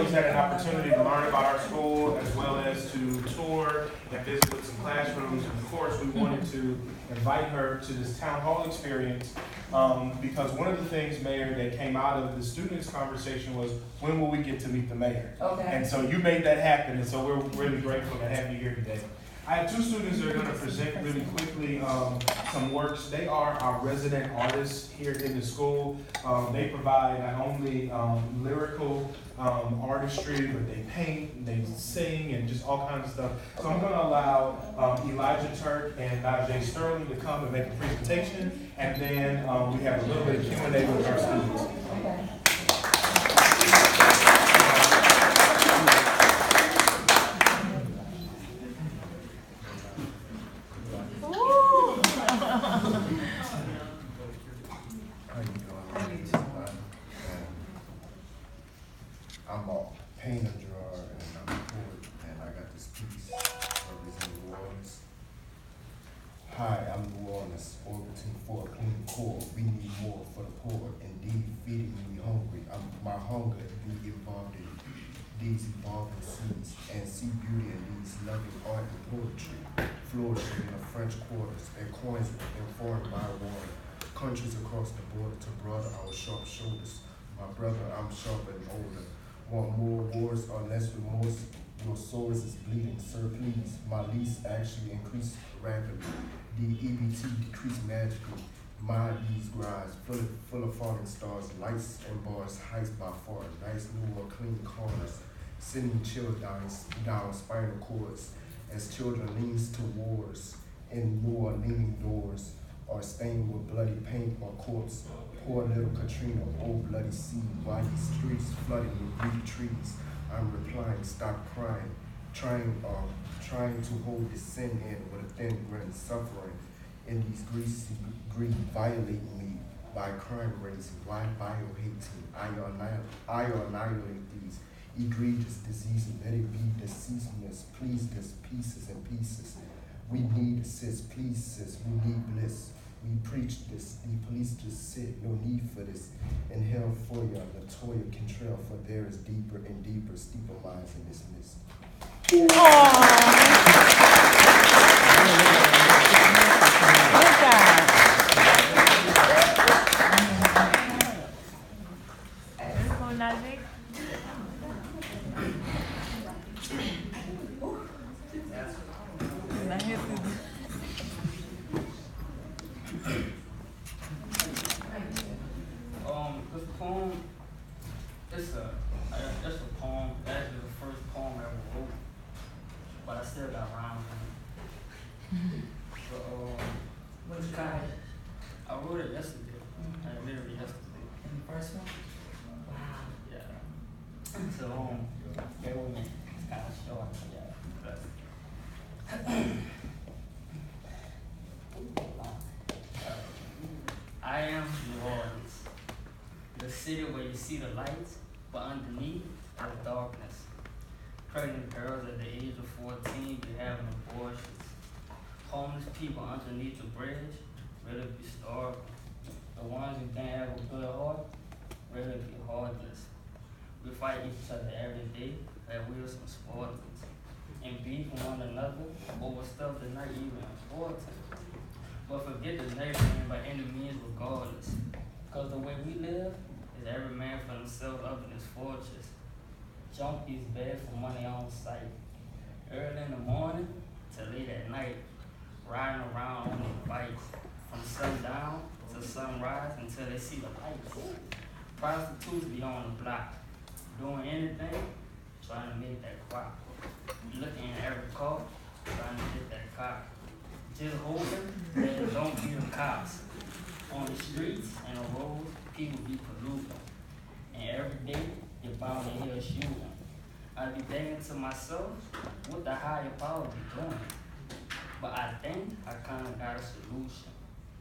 students had an opportunity to learn about our school as well as to tour and visit with some classrooms. And of course, we wanted to invite her to this town hall experience because one of the things, Mayor, that came out of the students' conversation was, when will we get to meet the mayor? Okay. And so you made that happen, and so we're really grateful to have you here today. I have two students that are going to present really quickly some works. They are our resident artists here in the school. They provide not only lyrical artistry, but they paint, they sing, and just all kinds of stuff. So I'm going to allow Elijah Turk and Najee Sterling to come and make a presentation, and then we have a little bit of Q&A with our students. Okay. I'm a painter, drawer, and I'm a poet, and I got this piece representing New Orleans. Hi, I'm New Orleans, orbiting for a clean core. We need more for the poor, indeed feeding me hungry. My hunger be involved in these evolving scenes, and see beauty in these loving art and poetry, flourishing in the French quarters, and coins informed by water, countries across the border to broaden our sharp shoulders. My brother, I'm sharper and older. Want more wars or less remorse? Your swords is bleeding, sir, please. My lease actually increased rapidly. The EBT decreased magically. My these grinds, full of falling stars, lights and bars, heights by far, nice new or clean corners, sending chills down spinal cords, as children leans to wars, in more leaning doors, or stained with bloody paint or corpse. Poor little Katrina, old bloody sea, why these streets flooding with beauty trees. I'm replying, stop crying, trying to hold this sin in with a thin grin, suffering in these greasy greed, violating me by crime raising, why bio-hating, I annihilate these egregious diseases, let it be deceasedness, please this pieces and pieces. We need assist, please sis, we need bliss. We preach this, the police just sit, no need for this. In hell for ya, Latoya Cantrell, for there is deeper and deeper steeple minds in this mist. This poem, it's a poem, actually the first poem I ever wrote, but I still got rhymes in it. So, What's kind of I wrote it yesterday, literally yesterday. in the first one? Wow. Yeah. So, bear with me, it's kind of short, yeah. But I am New Orleans, the city where you see the lights, but underneath is darkness. Pregnant girls at the age of 14 be having abortions. Homeless people underneath the bridge really be starving. The ones who can't have a good heart really be heartless. We fight each other every day like we are some Spartans, and beef one another over stuff that's not even important. But forget the nation by any means regardless. Because the way we live is every man for himself up in his fortress. Junkies beg for money on sight. Early in the morning to late at night, riding around on their bikes. From sundown to sunrise until they see the lights. Prostitutes be on the block, doing anything, trying to make that crop. Looking at every car, trying to get that car. Just hoping that it don't be the cops. On the streets and the roads, people be polluting. And every day, you're bound to hear a shooting. I be thinking to myself, what the higher power be doing? But I think I kinda got a solution.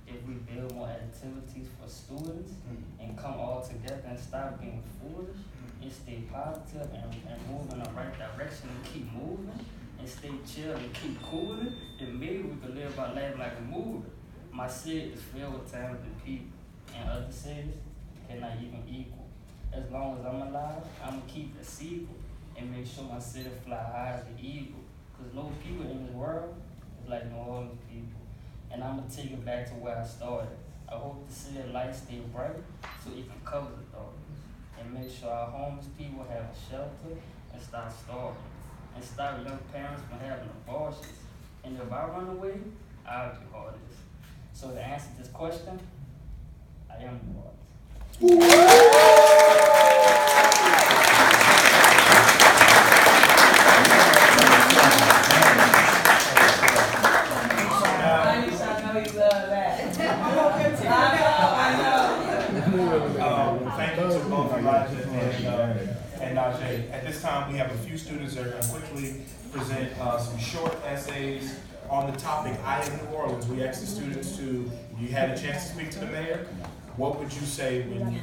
If we build more activities for students and come all together and stop being foolish and stay positive and move in the right direction and keep moving and stay chill and keep cooling, then maybe we could live our life like a movie. My city is filled with talented people, and other cities cannot even equal. As long as I'm alive, I'ma keep it secret and make sure my city fly high as an eagle. Cause no people in this world is like New Orleans people. And I'ma take it back to where I started. I hope the city lights stay bright so it can cover the darkness. And make sure our homeless people have a shelter and stop starving. And stop young parents from having abortions. And if I run away, I'll be hardest. So to answer this question, I am the hardest. Thank you to both Elijah and Najee. At this time, we have a few students that are going to quickly present some short essays on the topic, I am New Orleans. We asked the students to, if you had a chance to speak to the mayor, what would you say when you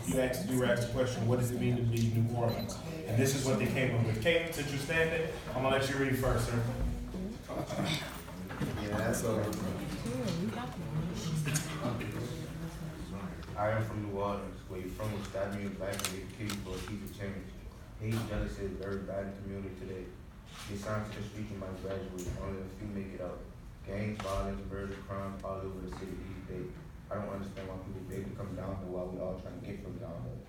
were asked the question, what does it mean to be New Orleans? And this is what they came up with. Caitlin, since you're standing, I'm going to let you read first, sir. Yeah, that's all. I am from New Orleans, where you're from, which that means black and make kids for a piece of change. Hate and jealousy is very bad in the community today. They sign to the street you might graduate, only a few make it out. Gangs, violence, murder, crime all over the city each day. I don't understand why people beg to come down here while we all trying to get from down here.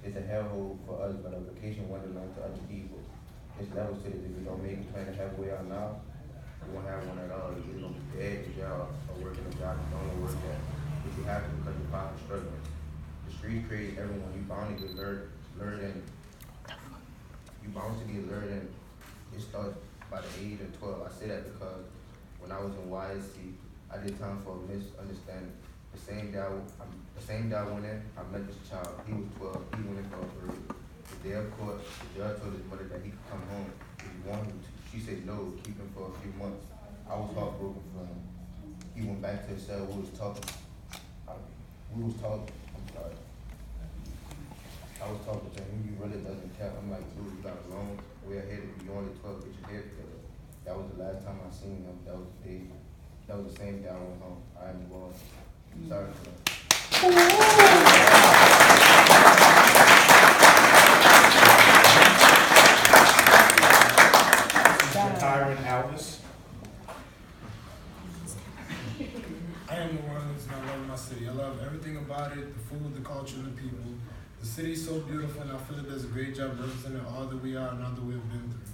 It's a hellhole for us, but a vacation wonderland to other people. It's levels to this. If we don't make a plan to have a way out now, we won't have one at all. You're gonna be dead to job or working a job you don't want to work at. But you have to because your father's struggling. The street creates everyone. You bound to get lured in. You bound to get lured in. It starts by the age of 12. I say that because when I was in YSC, I did time for a misunderstanding. The same day I went in, I met this child. He was 12. He went in for a birthday. The day of court, the judge told his mother that he could come home if he wanted to. She said no, keep him for a few months. I was heartbroken for him. He went back to his cell. We was talking. I'm sorry. I was talking to him. He really doesn't care. I'm like, dude, you got a long way ahead of you. You're only 12. Get your head together. That was the last time I seen him. That was the day. That was the same day I went home. I am going. Sorry for that. Tyron Alvis. I am New Orleans and I love my city. I love everything about it, the food, the culture, and the people. The city is so beautiful and I feel it does a great job representing all that we are and all that we have been through.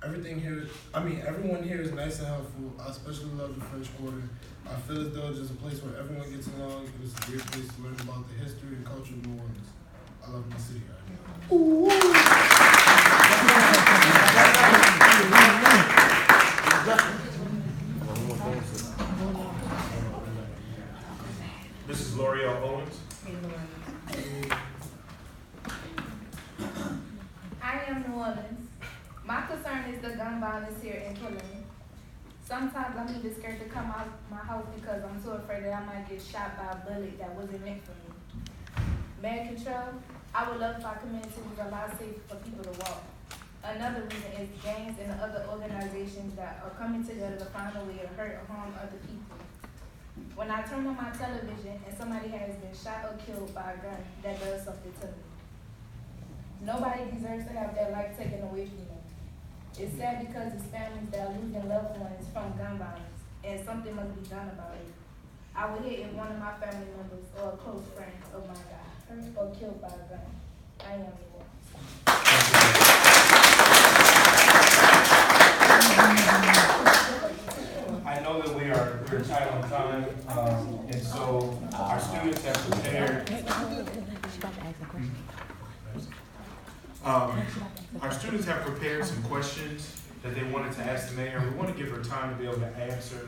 Everyone here is nice and helpful. I especially love the French Quarter. I feel as though it's just a place where everyone gets along and it's a great place to learn about the history and culture of New Orleans. I love my city. This is L'Oreal Owens. I am New Orleans. My concern is the gun violence here in killing. Sometimes I'm even scared to come out my house because I'm too afraid that I might get shot by a bullet that wasn't meant for me. Mayor Cantrell, I would love if our community was a lot safer for people to walk. Another reason is gangs and other organizations that are coming together to find a way to hurt or harm other people. When I turn on my television and somebody has been shot or killed by a gun, that does something to me. Nobody deserves to have their life taken away from them. It's sad because it's families that are losing loved ones from gun violence, and something must be done about it. I would hate if one of my family members or a close friend of mine got hurt or killed by a gun. I am the one. I know that we're tight on time, and so our students have prepared. Our students have prepared some questions that they wanted to ask the mayor. We want to give her time to be able to answer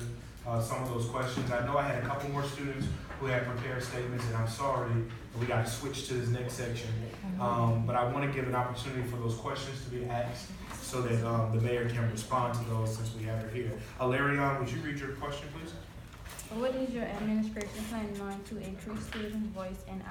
some of those questions. I know I had a couple more students who had prepared statements, and I'm sorry that we got to switch to this next section. But I want to give an opportunity for those questions to be asked so that the mayor can respond to those since we have her here. Alarion, would you read your question, please? What is your administration planning on to increase student voice and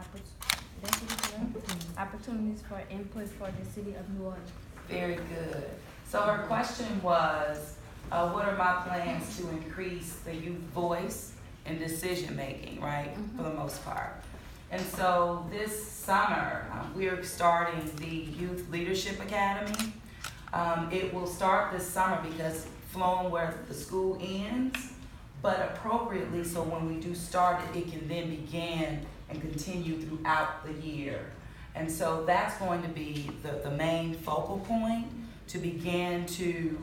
opportunities for input for the city of New Orleans? Very good. So her question was, what are my plans to increase the youth voice and decision making, right? For the most part. And so this summer, we're starting the Youth Leadership Academy. It will start this summer because flowing where the school ends, but appropriately so when we do start it, it can then begin and continue throughout the year. And so that's going to be the main focal point, to begin to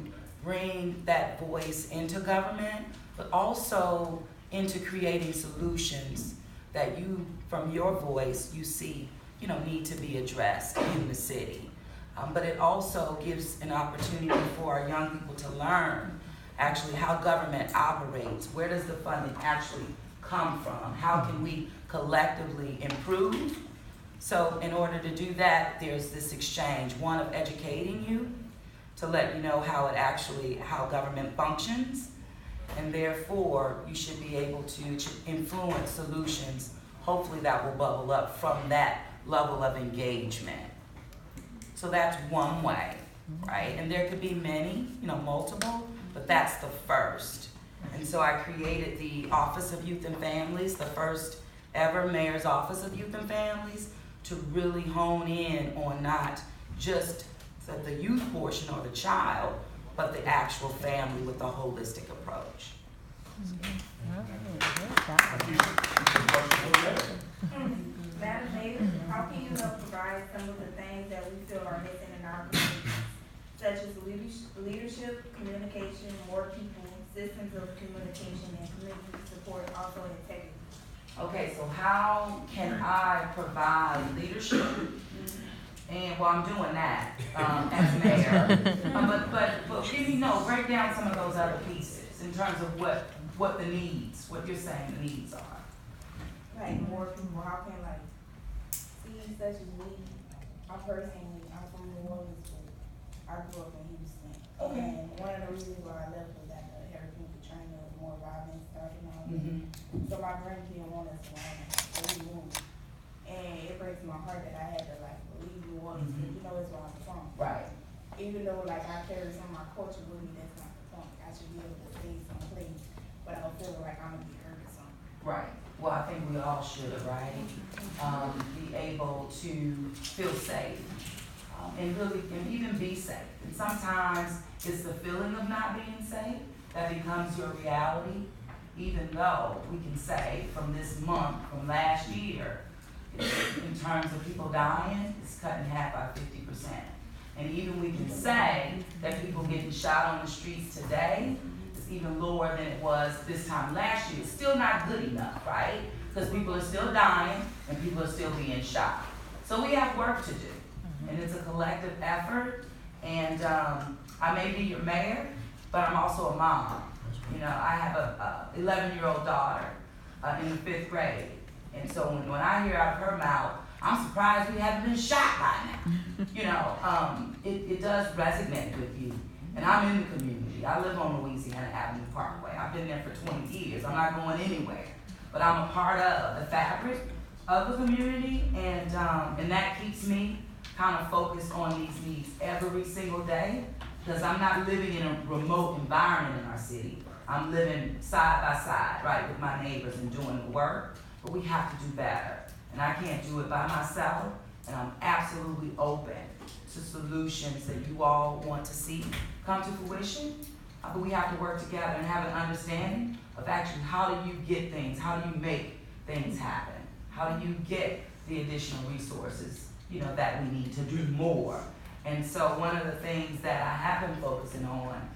bring that voice into government, but also into creating solutions that you, from your voice, you see, need to be addressed in the city. But it also gives an opportunity for our young people to learn actually how government operates. Where does the funding actually come from? How can we collectively improve? So in order to do that, there's this exchange, one of educating you to let you know how government functions, and therefore you should be able to influence solutions, hopefully that will bubble up from that level of engagement. So that's one way, right? And there could be many, multiple, but that's the first. And so I created the Office of Youth and Families, the first ever Mayor's Office of Youth and Families, to really hone in on not just the youth portion or the child, but the actual family with a holistic approach. Madam Mayor, how can you help provide some of the things that we feel are missing in our community, such as leadership, communication, more people, systems of communication, and community support, also integrity? Okay, so how can I provide leadership? And I'm doing that as mayor. But give me, break down some of those other pieces in terms of what the needs, what you're saying the needs are. Like more people, how can see such as me, I'm from New Orleans, but I grew up in Houston. Okay. And one of the reasons why I left was that the Hurricane Katrina, more violence started on. Mm-hmm. So my grandkids want us to so we moved. And it breaks my heart that I had to leave New Orleans, because it's where I'm from. Right. Even though I carry some of my culture with me, that's not the point. I should be able to stay someplace, but I don't feel like I'm gonna be hurt or something. Right. Well, I think we all should, right? Be able to feel safe and even be safe. And sometimes it's the feeling of not being safe that becomes your reality, even though we can say from this month, from last year, in terms of people dying, it's cut in half by 50%. And even we can say that people getting shot on the streets today is even lower than it was this time last year. It's still not good enough, right? Because people are still dying and people are still being shot. So we have work to do. And it's a collective effort. And I may be your mayor, but I'm also a mom. I have a 11-year-old daughter in the 5th grade. And so when I hear out of her mouth, I'm surprised we haven't been shot by now. It does resonate with you. And I'm in the community. I live on Louisiana Avenue Parkway. I've been there for 20 years. I'm not going anywhere. But I'm a part of the fabric of the community, and that keeps me kind of focused on these needs every single day, because I'm not living in a remote environment in our city. I'm living side by side, right, with my neighbors and doing the work. But we have to do better. And I can't do it by myself. And I'm absolutely open to solutions that you all want to see come to fruition. But we have to work together and have an understanding of actually how do you get things, how do you make things happen? How do you get the additional resources, that we need to do more? And so one of the things that I have been focusing on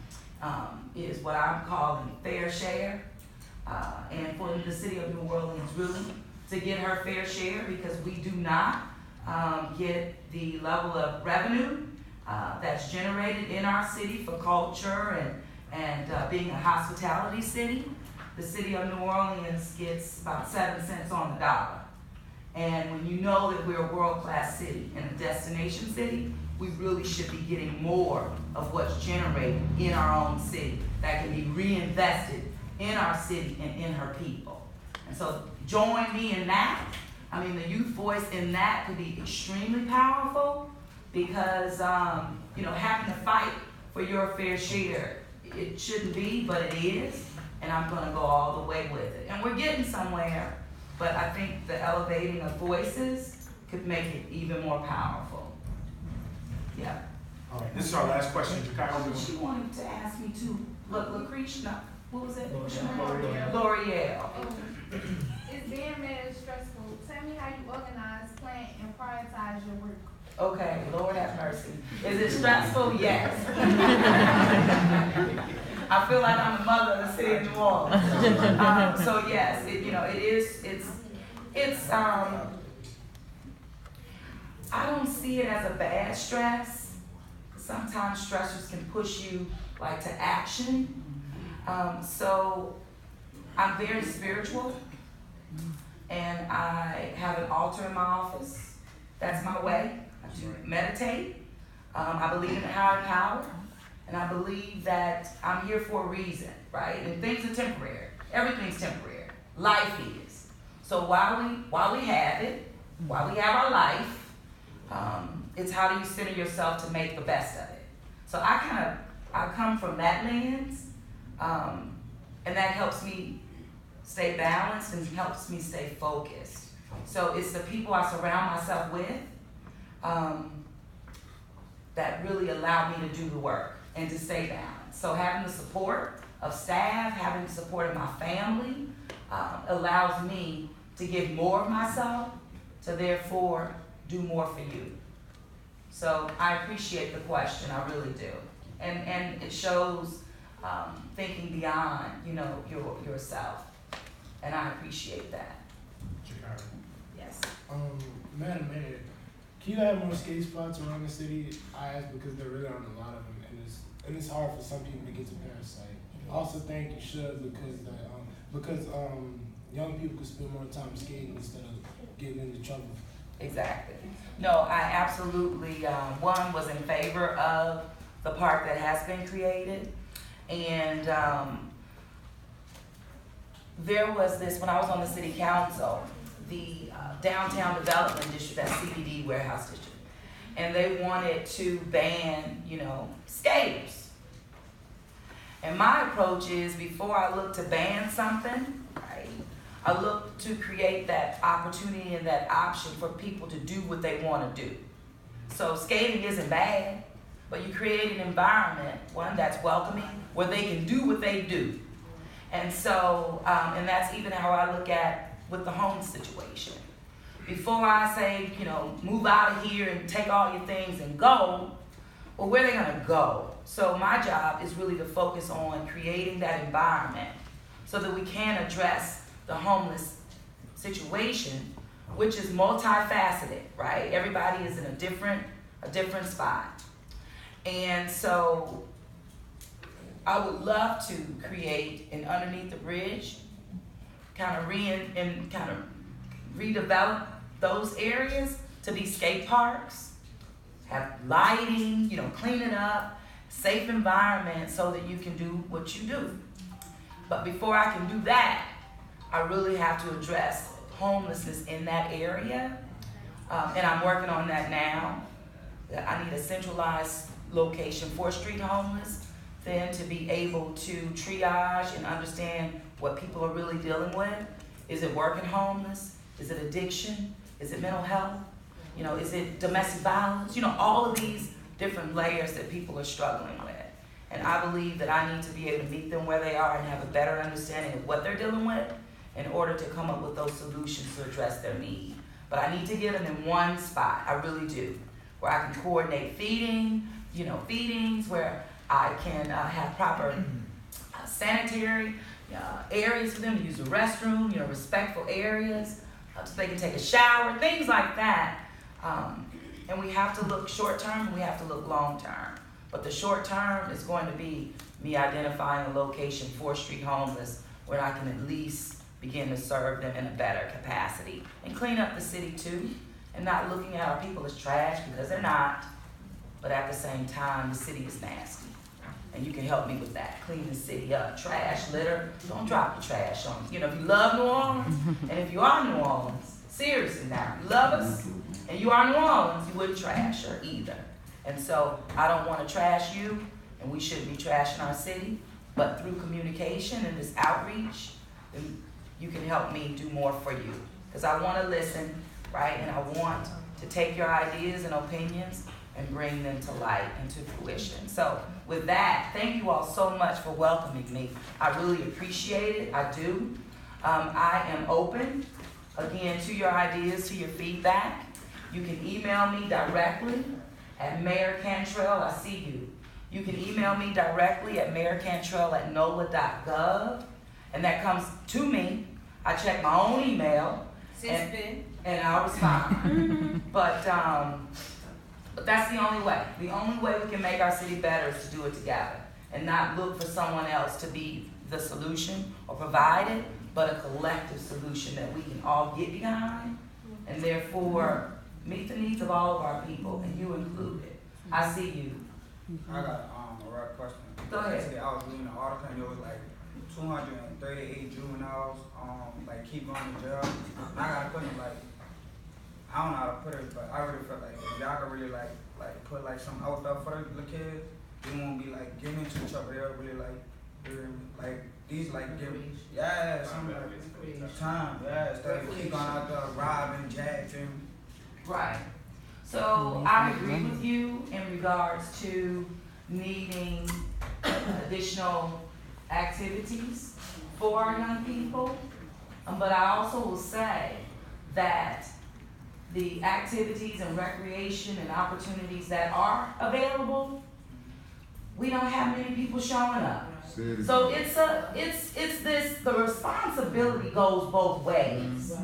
is what I'm calling fair share. And for the city of New Orleans really to get her fair share, because we do not get the level of revenue that's generated in our city for culture and being a hospitality city. The city of New Orleans gets about 7 cents on the dollar. And when you know that we're a world-class city and a destination city, we really should be getting more of what's generated in our own city that can be reinvested in our city and in her people. And so join me in that. The youth voice in that could be extremely powerful, because having to fight for your fair share, it shouldn't be, but it is, and I'm gonna go all the way with it. And we're getting somewhere, but I think the elevating of voices could make it even more powerful. Yeah. All right, this is our last question, Jakaya. She wanted to ask me to, Lucretia, no, what was it? L'Oreal. L'Oreal. It's being made stressful. Tell me how you organize, plan, and prioritize your work. Okay, Lord have mercy. Is it stressful? Yes. I feel like I'm the mother of the city of New Orleans. So yes, I don't see it as a bad stress. Sometimes stressors can push you like to action. So I'm very spiritual, and I have an altar in my office. That's my way. I do meditate. I believe in higher power, and I believe that I'm here for a reason, right? And things are temporary. Everything's temporary. Life is. So while we have it, while we have our life, it's how do you center yourself to make the best of it. So I come from that lens, and that helps me stay balanced and helps me stay focused. So it's the people I surround myself with that really allow me to do the work and to stay balanced. So having the support of staff, having the support of my family allows me to give more of myself to therefore do more for you. So I appreciate the question, I really do. And it shows thinking beyond, yourself. And I appreciate that. Jakaya. Yes. Madam Mayor, can you have more skate spots around the city? I ask because there really aren't a lot of them, and it's hard for some people to get to Parasite. I also think you should because young people could spend more time skating instead of getting into trouble. Exactly. No, I absolutely, was in favor of the park that has been created. And there was this, when I was on the city council, the downtown development district, that CBD warehouse district, and they wanted to ban, skaters. And my approach is, before I look to ban something, right, I look to create that opportunity and that option for people to do what they want to do. So skating isn't bad, but you create an environment, one that's welcoming, where they can do what they do. And so, and that's even how I look at with the homeless situation. Before I say, move out of here and take all your things and go, well, where are they gonna go? So my job is really to focus on creating that environment so that we can address the homeless situation, which is multifaceted, right? Everybody is in a different spot. And so I would love to create an underneath the bridge, kind of redevelop those areas to be skate parks, have lighting, clean it up, safe environment so that you can do what you do. But before I can do that, I really have to address homelessness in that area, and I'm working on that now. I need a centralized location for street homeless, then to be able to triage and understand what people are really dealing with. Is it working homeless? Is it addiction? Is it mental health? Is it domestic violence? All of these different layers that people are struggling with. And I believe that I need to be able to meet them where they are and have a better understanding of what they're dealing with in order to come up with those solutions to address their need. But I need to get them in one spot, I really do, where I can coordinate feedings, where I can have proper sanitary areas for them to use the restroom, respectful areas, so they can take a shower, things like that. And we have to look short term and we have to look long term. But the short term is going to be me identifying a location for street homeless where I can at least begin to serve them in a better capacity and clean up the city too, and not looking at our people as trash, because they're not. But at the same time, the city is nasty. And you can help me with that. Clean the city up. Trash, litter. Don't drop your trash on us. If you love New Orleans, and if you are New Orleans, seriously now, if you love us, and you are New Orleans, you wouldn't trash her either. And so I don't want to trash you, and we shouldn't be trashing our city. But through communication and this outreach, you can help me do more for you. Because I want to listen, right? And I want to take your ideas and opinions and bring them to light and to fruition. So with that, thank you all so much for welcoming me. I really appreciate it. I do. I am open, again, to your ideas, to your feedback. You can email me directly at Mayor Cantrell. I see you. You can email me directly at mayorcantrell@nola.gov, and that comes to me. I check my own email, and I'll respond. But that's the only way. The only way we can make our city better is to do it together and not look for someone else to be the solution or provide it, but a collective solution that we can all get behind and therefore meet the needs of all of our people, and you included. I see you. I got a right question. Go ahead. Yesterday I was reading an article and it was like 238 juveniles like keep going to jail. And I got a question, like, I don't know how to put it, but I really feel like if y'all could really like put like some out there for the kids, they won't be like giving to each other. They'll really like these like give some like time, instead of keep going out there robbing, jacking. Right. So I agree with you in regards to needing additional activities for our young people. But I also will say that the activities and recreation and opportunities that are available, we don't have many people showing up. So the responsibility goes both ways.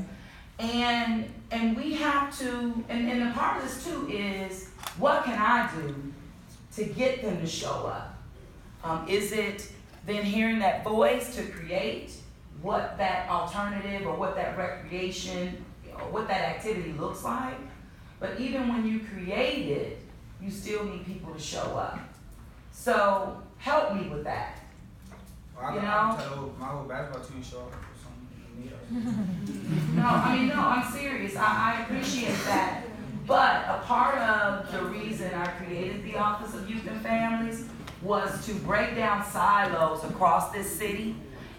And we have to, and a part of this too is, what can I do to get them to show up? Is it then hearing that voice to create what that alternative or what that recreation or what that activity looks like? But even when you create it, you still need people to show up. So help me with that. Well, I You got know? my whole basketball team show up for something. No, I'm serious. I appreciate that. But a part of the reason I created the Office of Youth and Families was to break down silos across this city,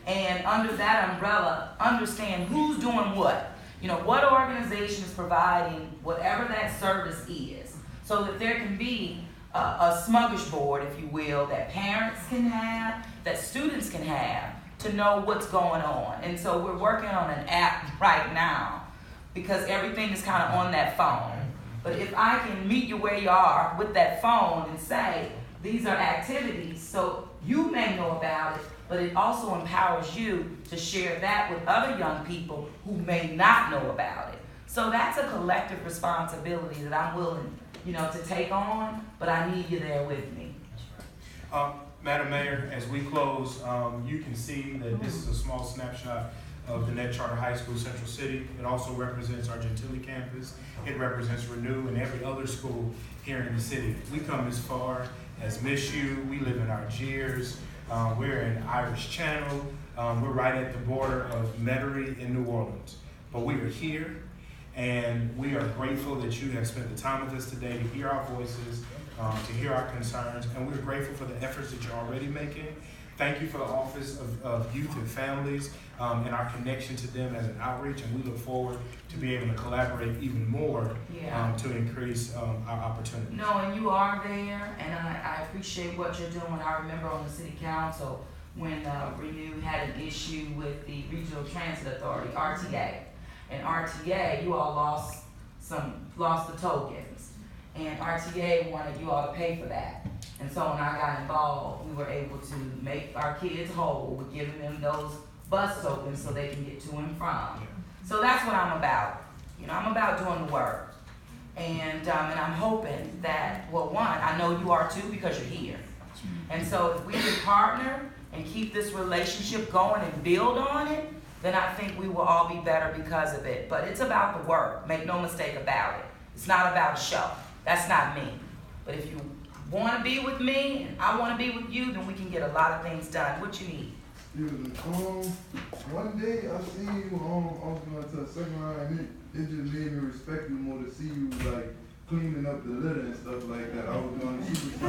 and under that umbrella, understand who's doing what. You know, what organization is providing whatever that service is, so that there can be a smorgasbord, if you will, that parents can have, that students can have, to know what's going on. And so we're working on an app right now because everything is kind of on that phone. But if I can meet you where you are with that phone and say, these are activities, so you may know about it, but it also empowers you to share that with other young people who may not know about it. So that's a collective responsibility that I'm willing, to take on, but I need you there with me. Madam Mayor, as we close, you can see that this is a small snapshot of the Net Charter High School Central City. It also represents our Gentilly campus. It represents Renew and every other school here in the city. We come as far as Miss You. We live in Algiers. We're in Irish Channel. We're right at the border of Metairie in New Orleans. But we are here, and we are grateful that you have spent the time with us today to hear our voices, to hear our concerns, and we're grateful for the efforts that you're already making. Thank you for the Office of Youth and Families and our connection to them as an outreach, and we look forward to be able to collaborate even more to increase our opportunities. No, and you are there, and I appreciate what you're doing. I remember on the City Council when Renew had an issue with the Regional Transit Authority, RTA. And RTA, you all lost the tokens. And RTA wanted you all to pay for that. And so when I got involved, we were able to make our kids whole with giving them those bus tokens so they can get to and from. So that's what I'm about. I'm about doing the work. And I'm hoping that, well, one, I know you are too because you're here. And so if we can partner and keep this relationship going and build on it, then I think we will all be better because of it. But it's about the work. Make no mistake about it. It's not about a show. That's not me. But if you want to be with me and I want to be with you, then we can get a lot of things done. What you need? One day I seen you on to the second line, and it just made me respect you more to see you like cleaning up the litter and stuff like that. I was doing the super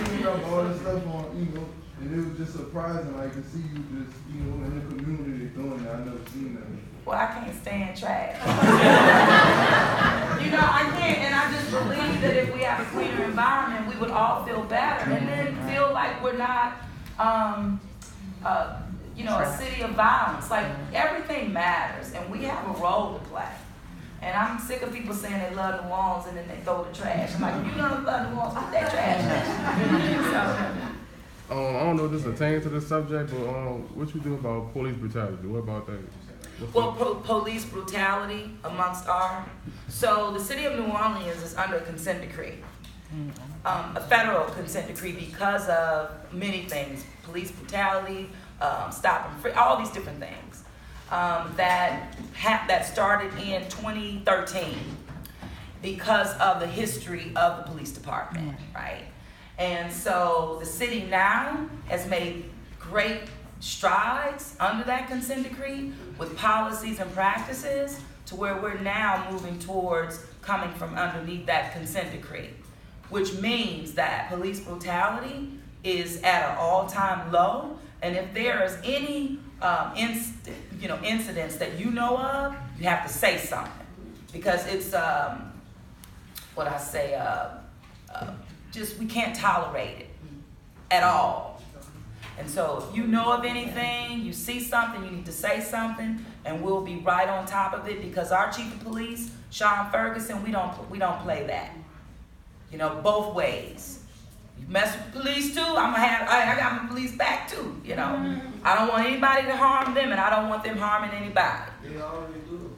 cleaning up all this stuff on, And it was just surprising, like, to see you just, you know, in the community doing that. I never seen that. Well, I can't stand trash. You know, I can't, and I just believe that if we have a cleaner environment, we would all feel better, and then feel like we're not, you know, a city of violence. Like, everything matters, and we have a role to play. And I'm sick of people saying they love New Orleans and then they throw the trash. I'm like, you don't love New Orleans, put that trash I don't know if this pertains to this subject, but what you do about police brutality? What about that? Well, police brutality amongst so the city of New Orleans is under a consent decree, a federal consent decree because of many things, police brutality, stop and free, all these different things that started in 2013 because of the history of the police department, right? And so the city now has made great strides under that consent decree with policies and practices to where we're now moving towards coming from underneath that consent decree, which means that police brutality is at an all-time low. And if there is any incidents that you know of, you have to say something, because it's just we can't tolerate it at all. And so if you know of anything, you see something, you need to say something, and we'll be right on top of it, because our chief of police, Sean Ferguson, we don't play that. You know, both ways. You mess with police too, I got my police back too, you know. I don't want anybody to harm them, and I don't want them harming anybody. They already do.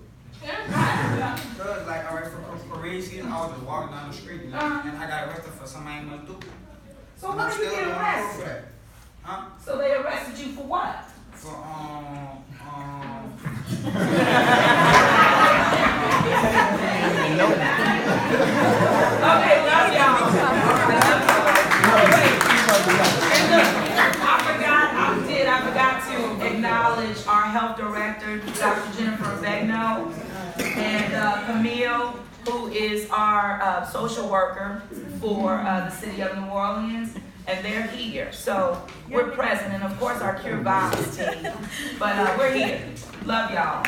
Cause like I read for parade season, I was just walking down the street, and I got arrested for something I ain't gonna do. So why did you get arrested? Huh? So they arrested you for what? For Okay, love y'all. And look, I forgot to acknowledge our health director, Dr. Jennifer Begno, and Camille, who is our social worker for the city of New Orleans, and they're here. So we're present, and of course our Cure Violence team, but we're here. Love y'all.